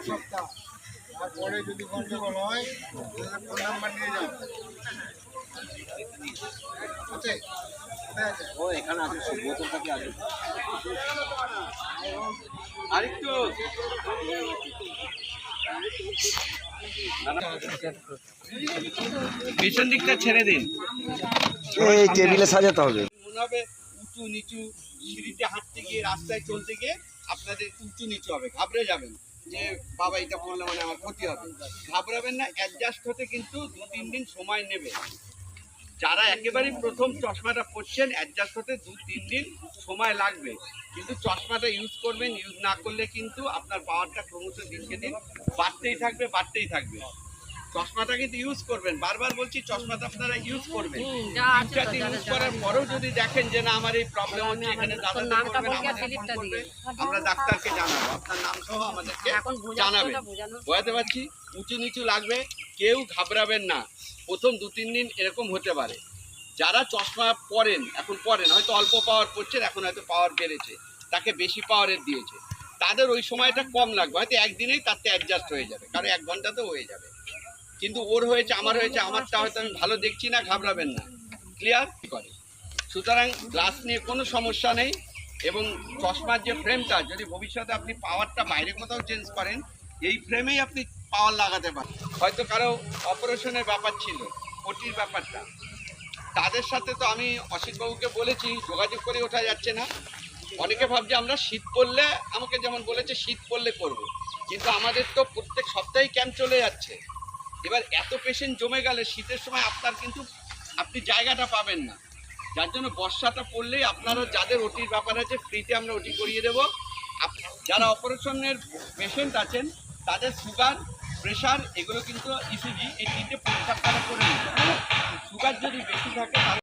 সপ্তাহ তারপরে যদি গন্ডগোল হয় তাহলে ফোন নাম্বার নিয়ে যাও। আছে ও এখানে আছে, সব বোতলটাকে আছে আরেকটু পিছন দিকটা ছেড়ে দিন, এই টেবিলে সাজাতে হবে। মনে হবে উঁচু নিচু, সিঁড়িতে হাঁটতে গিয়ে রাস্তায় চলতে গিয়ে আপনাদের উঁচু নিচু হবে, ঘাবড়ে যাবেন যে বাবা এটা পড়লে মানে আমার ক্ষতি হবে। ঘাবড়াবেন না, অ্যাডজাস্ট হতে কিন্তু 2-3 দিন সময় নেবে। যারা একেবারেই প্রথম চশমাটা পরছেন, অ্যাডজাস্ট হতে 2-3 দিন সময় লাগবে, কিন্তু চশমাটা ইউজ করবেন। ইউজ না করলে কিন্তু আপনার পাওয়ারটা ক্রমশ দিনকে দিন বাড়তেই থাকবে। চশমাটা কিন্তু ইউজ করবেন, বারবার বলছি চশমাটা আপনারা ইউজ করবেন। 3-4 দিন ইউজ করার পরেও যদি দেখেন যে না আমার এই প্রবলেম হচ্ছে, এখানে আমরা ডাক্তারকে জানাবো, আপনার নাম সহ আমাদেরকে জানাবেন। বোঝাতে পারছি? উঁচু নিচু লাগবে, কেউ ঘাবড়াবেন না। প্রথম 2-3 দিন এরকম হতে পারে। যারা চশমা পরেন, এখন পরেন, হয়তো অল্প পাওয়ার পড়ছেন, এখন হয়তো পাওয়ার বেড়েছে, তাকে বেশি পাওয়ারের দিয়েছে, তাদের ওই সময়টা কম লাগবে, হয়তো একদিনেই তাতে অ্যাডজাস্ট হয়ে যাবে, কারণ 1 ঘন্টাতেও হয়ে যাবে। কিন্তু ওর হয়েছে, আমারটা হয়তো আমি ভালো দেখছি না, ঘাবড়াবেন না। ক্লিয়ার করে? সুতরাং গ্লাস নিয়ে কোনো সমস্যা নেই। এবং চশমার যে ফ্রেমটা, যদি ভবিষ্যতে আপনি পাওয়ারটা বাইরে কোথাও চেঞ্জ করেন, এই ফ্রেমেই আপনি পাওয়ার লাগাতে পারেন। হয়তো কারো অপারেশনের ব্যাপার ছিল, ওটির ব্যাপারটা, তাদের সাথে তো আমি অসিতবাবুকে বলেছি, যোগাযোগ করে ওঠা যাচ্ছে না। অনেকে ভাবছে আমরা শীত পড়লে, আমাকে যেমন বলেছে শীত পড়লে করব, কিন্তু আমাদের তো প্রত্যেক সপ্তাহেই ক্যাম্প চলে যাচ্ছে। এবার এত পেশেন্ট জমে গেলে শীতের সময় আপনার কিন্তু আপনি জায়গাটা পাবেন না। যার জন্য বর্ষাটা পড়লেই আপনারা যাদের ওটির ব্যাপার আছে, ফ্রিতে আমরা ওটি করিয়ে দেবো। যারা অপারেশনের পেশেন্ট আছেন, তাদের সুগার, প্রেশার, এগুলো কিন্তু ইসিজি, এই 3টে পরীক্ষা করে নিতে হবে। সুগার যদি বেশি থাকে